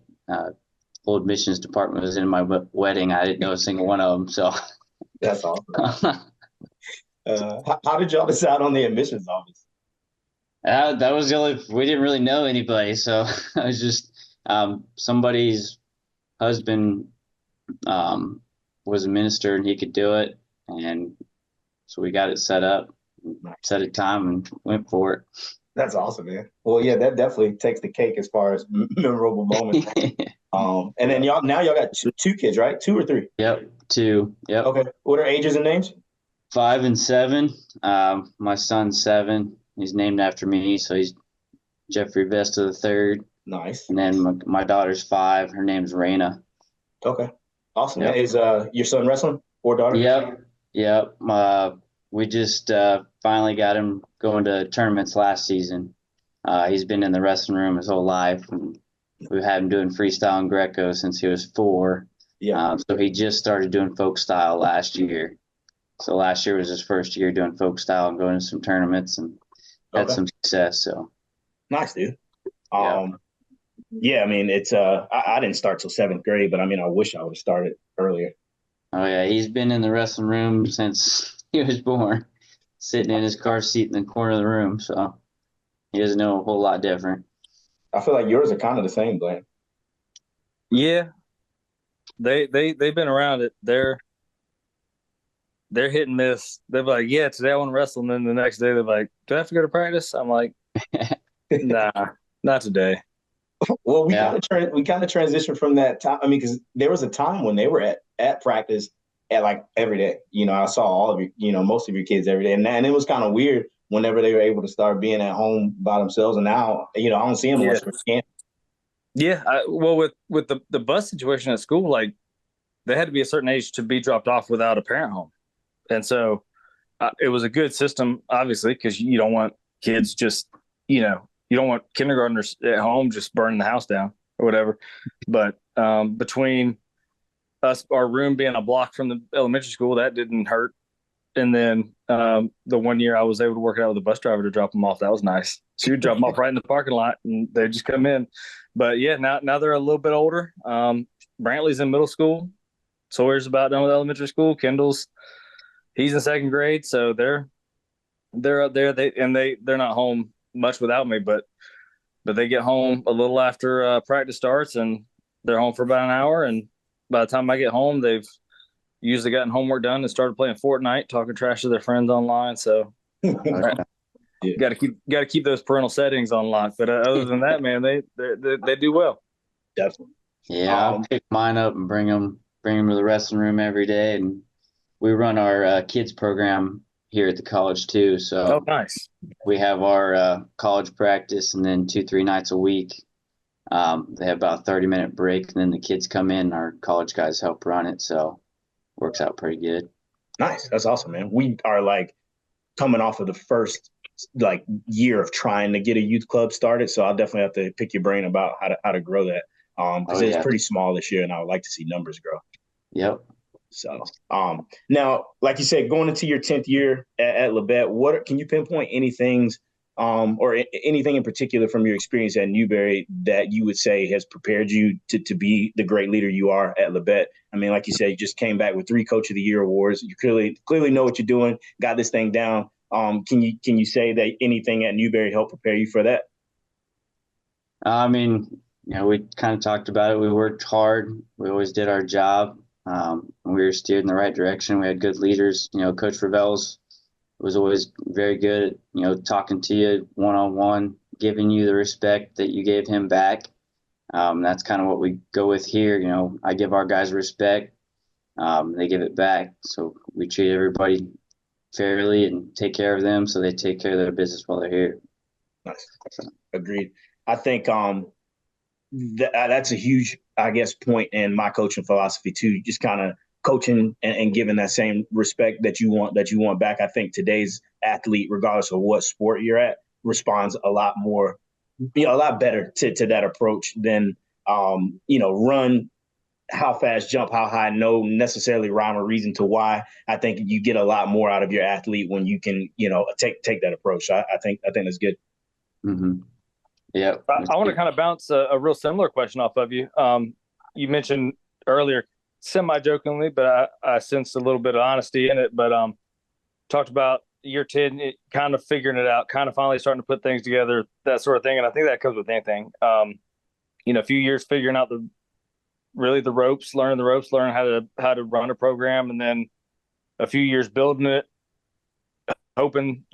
Full admissions department was in my wedding. I didn't know a single one of them. So that's awesome. How did y'all decide on the admissions office? That was we didn't really know anybody. So I was just, somebody's husband was a minister and he could do it. And so we got it set up, set a time, and went for it. That's awesome, man. Well, yeah, that definitely takes the cake as far as memorable moments. And then y'all got two kids, right? 2 or 3? Yep, 2. Yep. Okay. What are ages and names? 5 and 7. My son's 7. He's named after me, so he's Jeffrey Vesta III. Nice. And then my daughter's 5. Her name's Raina. Okay. Awesome. Yep. Is your son wrestling or daughter? Yep. We just finally got him going to tournaments last season. He's been in the wrestling room his whole life. And we've had him doing freestyle and Greco since he was 4. Yeah. So he just started doing folk style last year. So last year was his first year doing folk style and going to some tournaments and had some success. So nice, dude. Yeah, I mean, it's I didn't start till 7th grade, but I mean, I wish I would have started earlier. Oh yeah, he's been in the wrestling room since he was born, sitting in his car seat in the corner of the room. So he doesn't know a whole lot different. I feel like yours are kind of the same, Glenn. Yeah, they've been around it. They're hit and miss. They're like, yeah, today I want to wrestle, and then the next day they're like, do I have to go to practice? I'm like, nah, not today. Well, we kind of transitioned from that time. I mean, because there was a time when they were at practice at like every day. I saw all of you, most of your kids every day, and it was kind of weird whenever they were able to start being at home by themselves. And now, I don't see them unless we're scamming. Yeah. Well, with the bus situation at school, like they had to be a certain age to be dropped off without a parent home, and so it was a good system, obviously, because you don't want kids just, you don't want kindergartners at home just burning the house down or whatever. But between us, our room being a block from the elementary school, that didn't hurt. And then the 1 year I was able to work it out with a bus driver to drop them off. That was nice. She would drop them off right in the parking lot, and they just come in. But yeah, now they're a little bit older. Brantley's in middle school. Sawyer's about done with elementary school. Kendall's he's in second grade, so they're up there. They're not home much without me, but they get home a little after practice starts, and they're home for about an hour. And by the time I get home, they've usually gotten homework done and started playing Fortnite, talking trash to their friends online. So got to keep those parental settings on lock. But other than that, man, they do well. Definitely. Yeah, I'll pick mine up and bring them to the wrestling room every day, and we run our kids program here at the college too. So nice. We have our college practice, and then 2-3 nights a week. They have about a 30-minute break, and then the kids come in. Our college guys help run it, so works out pretty good. Nice. That's awesome, man. We are like coming off of the first year of trying to get a youth club started, so I'll definitely have to pick your brain about how to grow that. Because it's pretty small this year, and I would like to see numbers grow. Yep. So, now, like you said, going into your 10th year at Labette, can you pinpoint anything in particular from your experience at Newberry that you would say has prepared you to be the great leader you are at Labette? I mean, like you said, you just came back with 3 Coach of the Year awards. You clearly know what you're doing, got this thing down. Can you say that anything at Newberry helped prepare you for that? I mean, we kind of talked about it. We worked hard. We always did our job. We were steered in the right direction. We had good leaders. Coach Ravel's was always very good at, talking to you one-on-one, giving you the respect that you gave him back. That's kind of what we go with here. I give our guys respect. They give it back. So we treat everybody fairly and take care of them so they take care of their business while they're here. Nice. Agreed. I think that's a huge, I guess, point in my coaching philosophy too. Just kind of coaching and giving that same respect that you want back. I think today's athlete, regardless of what sport you're at, responds a lot more, a lot better to that approach than run, how fast, jump how high, no necessarily rhyme or reason to why. I think you get a lot more out of your athlete when you can, take that approach. I think that's good. Mm-hmm. Yeah. I want to kind of bounce a real similar question off of you. You mentioned earlier, semi-jokingly, but I sensed a little bit of honesty in it, but talked about year 10, kind of figuring it out, kind of finally starting to put things together, that sort of thing. And I think that comes with anything. A few years figuring out the ropes, learning how to run a program, and then a few years building it, hoping,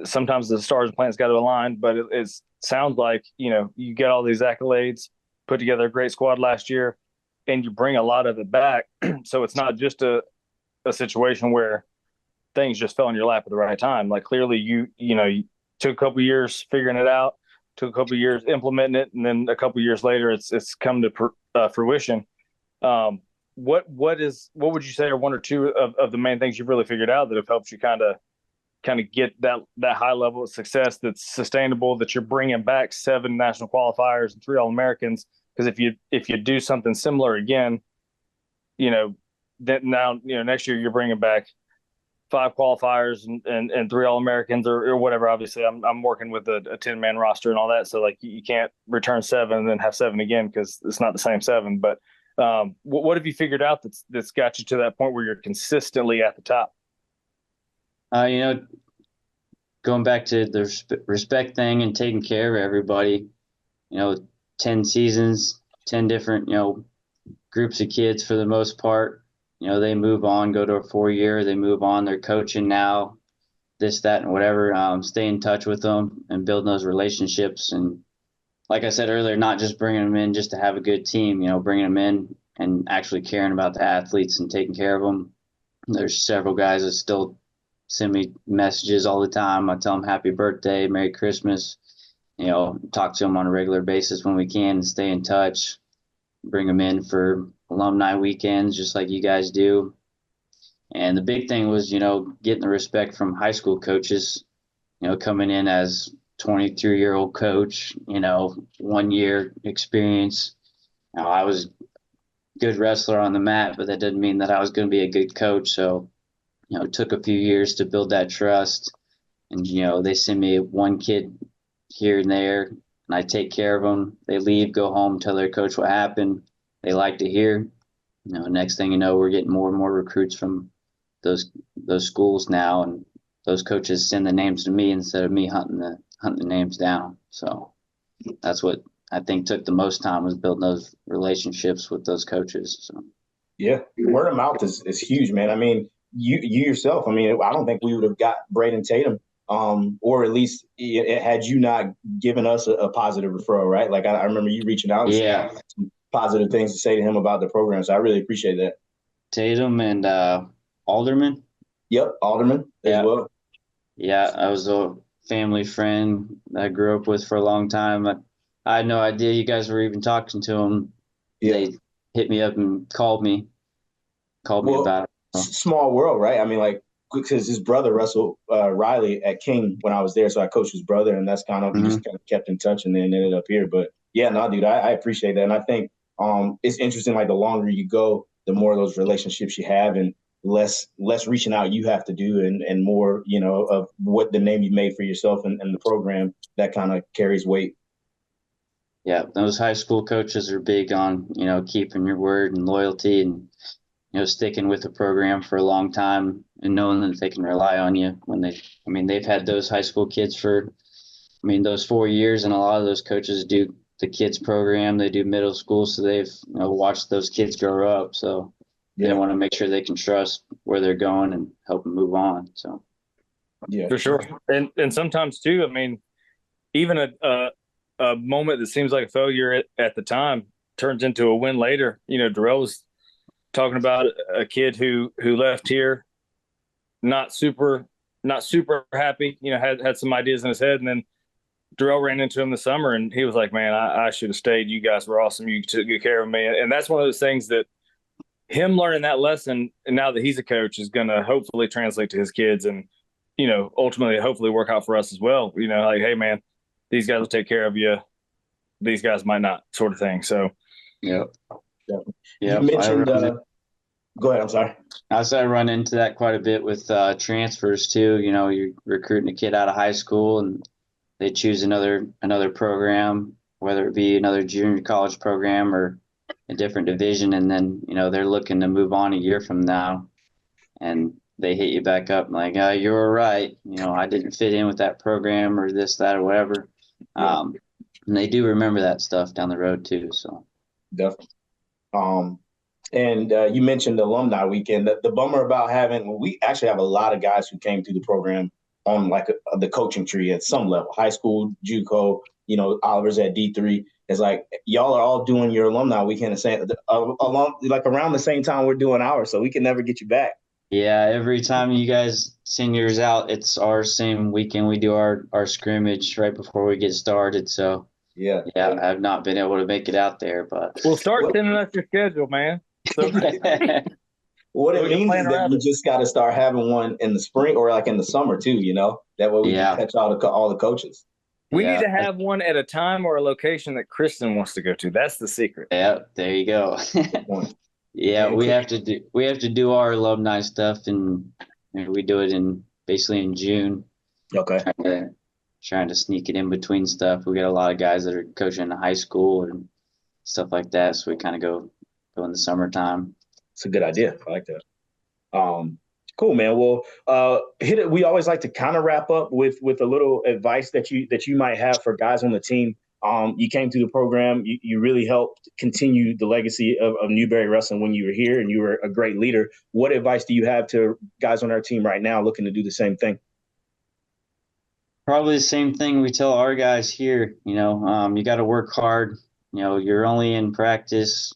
sometimes the stars and planets got to align, but it sounds like, you get all these accolades, put together a great squad last year, and you bring a lot of it back. So it's not just a situation where things just fell in your lap at the right time. Like clearly you took a couple of years figuring it out, took a couple of years implementing it, and then a couple of years later it's come to fruition. What would you say are one or two of the main things you've really figured out that have helped you kind of get that high level of success that's sustainable, that you're bringing back 7 national qualifiers and 3 All-Americans? Because if you do something similar again, then now, next year you're bringing back 5 qualifiers and 3 All-Americans or whatever. Obviously I'm working with a 10-man roster and all that. So like you can't return 7 and then have 7 again, because it's not the same 7. But what have you figured out that's got you to that point where you're consistently at the top? Going back to the respect thing and taking care of everybody, 10 seasons, 10 different, groups of kids for the most part. They move on, go to a 4-year, they move on, they're coaching now, this, that, and whatever. Stay in touch with them and build those relationships. And like I said earlier, not just bringing them in just to have a good team, bringing them in and actually caring about the athletes and taking care of them. There's several guys that still send me messages all the time. I tell them happy birthday, Merry Christmas. Talk to them on a regular basis when we can and stay in touch. Bring them in for alumni weekends, just like you guys do. And the big thing was, getting the respect from high school coaches, coming in as 23-year-old coach, 1 year experience. I was a good wrestler on the mat, but that didn't mean that I was going to be a good coach. So, it took a few years to build that trust. And, they send me one kid here and there, and I take care of them. They leave, go home, tell their coach what happened. They like to hear. Next thing you know, we're getting more and more recruits from those schools now, and those coaches send the names to me instead of me hunting the names down. So that's what I think took the most time, was building those relationships with those coaches. So yeah, word of mouth is huge, man. I mean, you yourself. I mean, I don't think we would have got Braden Tatum, or at least it had you not given us a positive referral, right? Like I remember you reaching out and saying some positive things to say to him about the program. So I really appreciate that. Tatum and Alderman. Yep, Alderman as well. Yeah, I was a family friend that I grew up with for a long time. I had no idea you guys were even talking to him. Yeah. They hit me up and called me about it. Small world, right? I mean, like, because his brother wrestled Riley at King when I was there, so I coached his brother, and that's kind of we just kind of kept in touch, and then ended up here. But yeah, no, dude, I appreciate that, and I think it's interesting. Like, the longer you go, the more of those relationships you have, and less reaching out you have to do, and more, of what the name you made for yourself and the program that kind of carries weight. Yeah, those high school coaches are big on keeping your word and loyalty, and sticking with the program for a long time and knowing that they can rely on you when they've had those high school kids for, those 4 years, and a lot of those coaches do the kids program, they do middle school. So they've, watched those kids grow up. So they want to make sure they can trust where they're going and help them move on. So. Yeah, for sure. And sometimes too, even a moment that seems like a failure at the time turns into a win later. Deral was talking about a kid who left here not super happy, had some ideas in his head, and then Deral ran into him this summer, and he was like, man, I should have stayed. You guys were awesome. You took good care of me. And that's one of those things that him learning that lesson, and now that he's a coach, is going to hopefully translate to his kids, and ultimately hopefully work out for us as well. Like, hey man, these guys will take care of you, these guys might not, sort of thing. So yeah. You mentioned go ahead, I'm sorry. I run into that quite a bit with transfers too. You're recruiting a kid out of high school and they choose another program, whether it be another junior college program or a different division, and then they're looking to move on a year from now, and they hit you back up like, you were right. I didn't fit in with that program or this, that, or whatever. And they do remember that stuff down the road too. So definitely. And you mentioned the alumni weekend. The bummer about we actually have a lot of guys who came through the program on like the coaching tree at some level, high school, JUCO, Oliver's at D3. It's like y'all are all doing your alumni weekend the same, like around the same time we're doing ours, so we can never get you back. Yeah, every time you guys send yours out, it's our same weekend. We do our scrimmage right before we get started. So yeah, I've not been able to make it out there, but we'll start sending us your schedule, man. So what it means is that we just got to start having one in the spring or like in the summer too. That way we can catch all the coaches. We need to have one at a time or a location that Kristen wants to go to. That's the secret. Yeah, there you go. Yeah, we have to do our alumni stuff, and we do it basically in June. Okay. Trying to sneak it in between stuff. We got a lot of guys that are coaching in high school and stuff like that, so we kind of go in the summertime. It's a good idea. I like that. Cool, man. Well, hit it. We always like to kind of wrap up with a little advice that you might have for guys on the team. You came through the program. You really helped continue the legacy of Newberry Wrestling when you were here, and you were a great leader. What advice do you have to guys on our team right now looking to do the same thing? Probably the same thing we tell our guys here. You got to work hard. You're only in practice,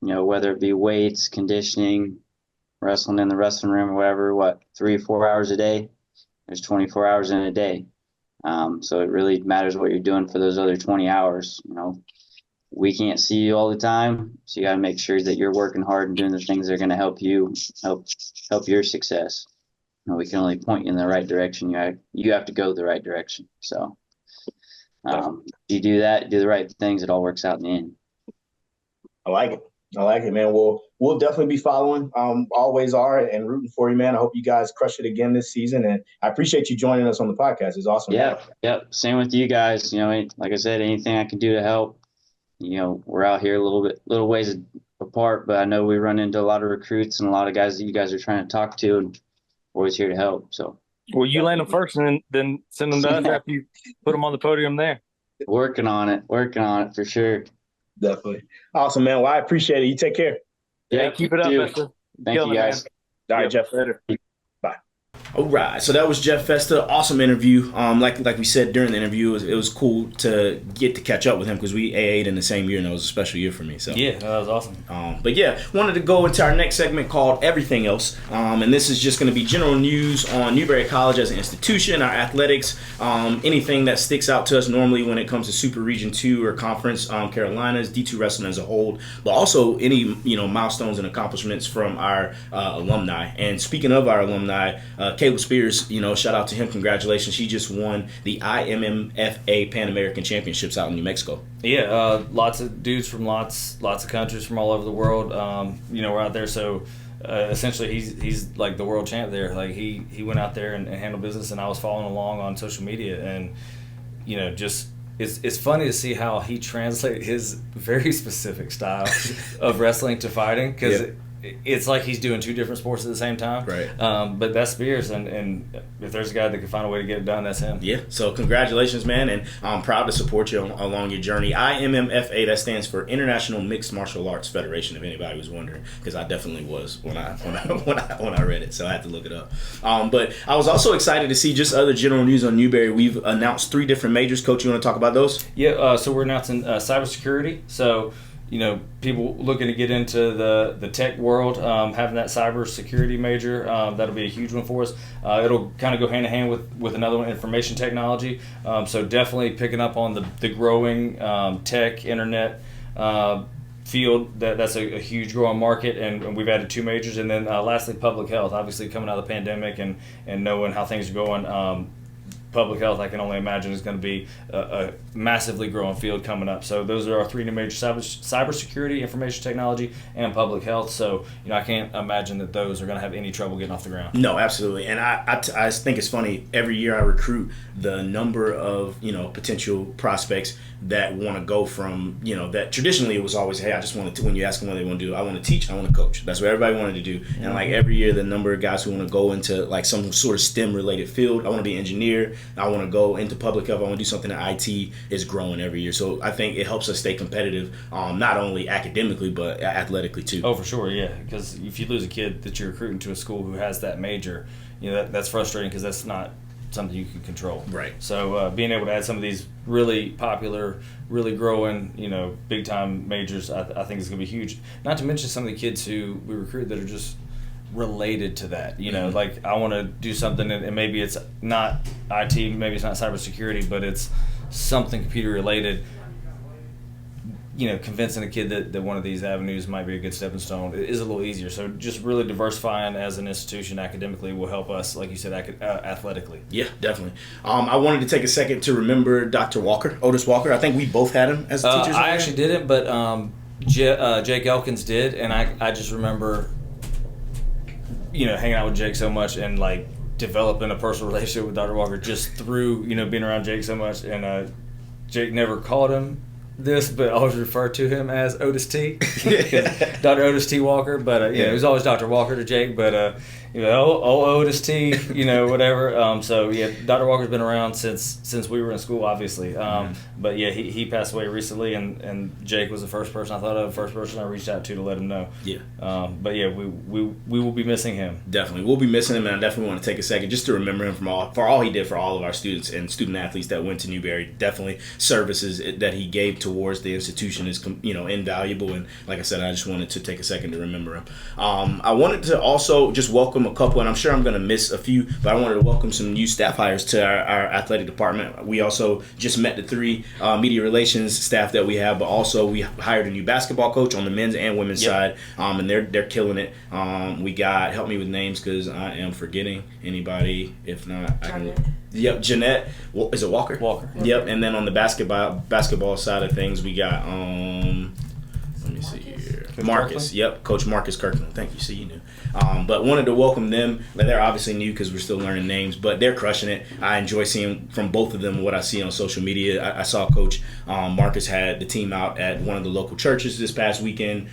whether it be weights, conditioning, wrestling in the wrestling room or whatever, 3 or 4 hours a day. There's 24 hours in a day. So it really matters what you're doing for those other 20 hours. We can't see you all the time, so you got to make sure that you're working hard and doing the things that are going to help you, help your success. We can only point you in the right direction. You have to go the right direction. So you do that, do the right things, it all works out in the end. I like it, man. We'll definitely be following, always are, and rooting for you, man. I hope you guys crush it again this season, and I appreciate you joining us on the podcast. It's awesome. Yeah. Same with you guys. Like I said, anything I can do to help. We're out here a little ways apart, but I know we run into a lot of recruits and a lot of guys that you guys are trying to talk to, and we're always here to help. So, well, you land them first, and then send them to us after you put them on the podium there. Working on it for sure. Definitely. Awesome, man. Well, I appreciate it. You take care. Yeah, keep it up, Vesta. Thank you, guys. Man. All right, Jeff. Later. Bye. All right. So that was Jeff Vesta. Awesome interview. Like we said during the interview, it was cool to get to catch up with him because we AA'd in the same year, and it was a special year for me. So yeah, that was awesome. But yeah, wanted to go into our next segment called Everything Else. And this is just going to be general news on Newberry College as an institution, our athletics, anything that sticks out to us normally when it comes to Super Region 2 or Conference Carolinas, D2 wrestling as a whole, but also any milestones and accomplishments from our alumni. And speaking of our alumni, Caleb Spears, shout out to him. Congratulations. He just won the IMMFA Pan American Championships out in New Mexico. Yeah, lots of dudes from lots of countries from all over the world. We're out there, so essentially he's like the world champ there. Like he went out there and handled business, and I was following along on social media, and just it's funny to see how he translates his very specific style of wrestling to fighting, because it's like he's doing two different sports at the same time. Right. But that's Spears, and if there's a guy that can find a way to get it done, that's him. Yeah. So congratulations, man, and I'm proud to support you along your journey. IMMFA, that stands for International Mixed Martial Arts Federation, if anybody was wondering, because I definitely was when I read it, so I had to look it up. But I was also excited to see just other general news on Newberry. We've announced 3 different majors. Coach, you want to talk about those? Yeah. So we're announcing cybersecurity. So people looking to get into the tech world, having that cybersecurity major, that'll be a huge one for us. It'll kind of go hand in hand with another one, information technology. So definitely picking up on the growing tech, internet field. That's a huge growing market, and we've added 2 majors. And then lastly, public health. Obviously, coming out of the pandemic and knowing how things are going, public health, I can only imagine, is going to be a massively growing field coming up. So those are our 3 new majors: cybersecurity, information technology, and public health. So I can't imagine that those are going to have any trouble getting off the ground. No, absolutely. And I think it's funny, every year I recruit the number of potential prospects that want to go from that traditionally it was always, hey, I just want to, when you ask them what they want to do, I want to teach, I want to coach. That's what everybody wanted to do. And like every year, the number of guys who want to go into like some sort of STEM related field, I want to be an engineer, I want to go into public health, I want to do something in IT, is growing every year. So I think it helps us stay competitive, not only academically but athletically too. Oh, for sure, yeah. Because if you lose a kid that you're recruiting to a school who has that major, that's frustrating, because that's not something you can control. Right. So being able to add some of these really popular, really growing, big time majors, I think is going to be huge. Not to mention some of the kids who we recruit that are just related to that. Like I want to do something, and maybe it's not IT, maybe it's not cybersecurity, but it's something computer related. Convincing a kid that one of these avenues might be a good stepping stone is a little easier. So just really diversifying as an institution academically will help us, like you said, athletically. Yeah, definitely. I wanted to take a second to remember Dr. Walker, Otis Walker. I think we both had him as teachers. I actually didn't, but Jake Elkins did, and I just remember, hanging out with Jake so much and like developing a personal relationship with Dr. Walker just through being around Jake so much. And Jake never called him this, but I always refer to him as Otis T. Dr. Otis T. Walker, but he was always Dr. Walker to Jake. But Otis T, whatever. So yeah, Dr. Walker's been around since we were in school, obviously. But yeah, he passed away recently, and Jake was the first person I thought of, first person I reached out to let him know. Yeah. But yeah, we will be missing him. Definitely, we'll be missing him, and I definitely want to take a second just to remember him for all he did for all of our students and student athletes that went to Newberry. Definitely, services that he gave towards the institution is invaluable, and like I said, I just wanted to take a second to remember him. I wanted to also just welcome a couple, and I'm sure I'm going to miss a few, but I wanted to welcome some new staff hires to our athletic department. We also just met the 3 media relations staff that we have, but also we hired a new basketball coach on the men's and women's side, and they're killing it. We got, help me with names because I am forgetting anybody. If not, I can. Yep, Jeanette. Is it Walker? Walker. Yep, and then on the basketball side of things, we got let me see here. Marcus. Yep, Coach Marcus Kirkland. Thank you. See, you knew. But wanted to welcome them. They're obviously new because we're still learning names, but they're crushing it. I enjoy seeing from both of them what I see on social media. I saw Coach Marcus had the team out at one of the local churches this past weekend.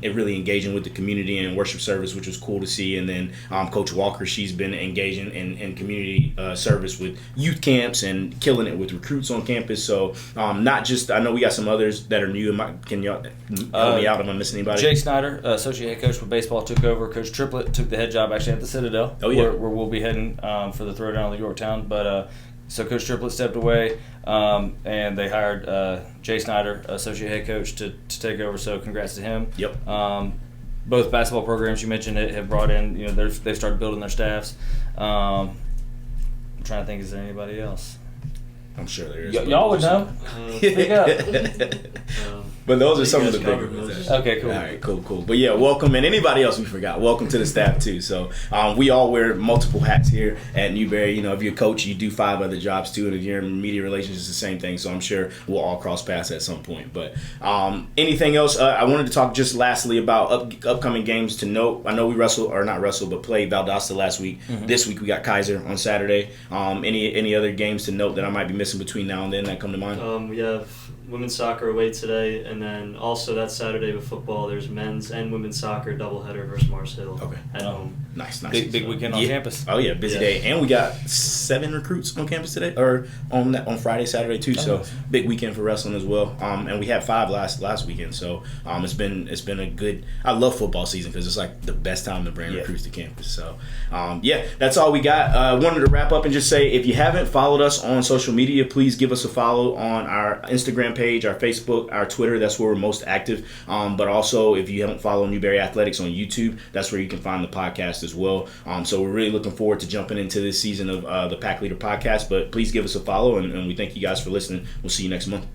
It really engaging with the community and worship service, which was cool to see. And then Coach Walker, she's been engaging in community service with youth camps and killing it with recruits on campus. So not just, I know we got some others that are new. Can y'all help me out if I'm missing anybody? Jake Snyder, associate head coach for baseball, took over. Coach Triplett took the head job actually at the Citadel, where we'll be heading for the throwdown of Yorktown. But so Coach Triplett stepped away, and they hired Jay Snyder, associate head coach, to take over. So congrats to him. Yep. Both basketball programs you mentioned have brought in. They've started building their staffs. I'm trying to think, is there anybody else? I'm sure there is. Y'all would know. Speak up. But those are some of the bigger ones. Okay, cool. All right, cool. But yeah, welcome, and anybody else we forgot, welcome to the staff too. So we all wear multiple hats here at Newberry. If you're a coach, you do 5 other jobs too, and if you're in media relations, it's the same thing. So I'm sure we'll all cross paths at some point. But anything else? I wanted to talk just lastly about upcoming games to note. I know we played Valdosta last week. Mm-hmm. This week we got Kaiser on Saturday. Any other games to note that I might be missing between now and then that come to mind? We have women's soccer away today, and then also that Saturday with football, there's men's and women's soccer doubleheader versus Mars Hill at home. Nice. Big weekend on campus. Oh yeah, busy day, and we got 7 recruits on campus today, or on Friday, Saturday too. So big weekend for wrestling as well. And we had 5 last weekend. So it's been a good. I love football season because it's like the best time to bring recruits to campus. So that's all we got. I wanted to wrap up and just say, if you haven't followed us on social media, please give us a follow on our Instagram page, our Facebook, our Twitter. That's where we're most active. But also, if you haven't followed Newberry Athletics on YouTube, that's where you can find the podcast as well. So we're really looking forward to jumping into this season of the Pack Leader Podcast. But please give us a follow, and we thank you guys for listening. We'll see you next month.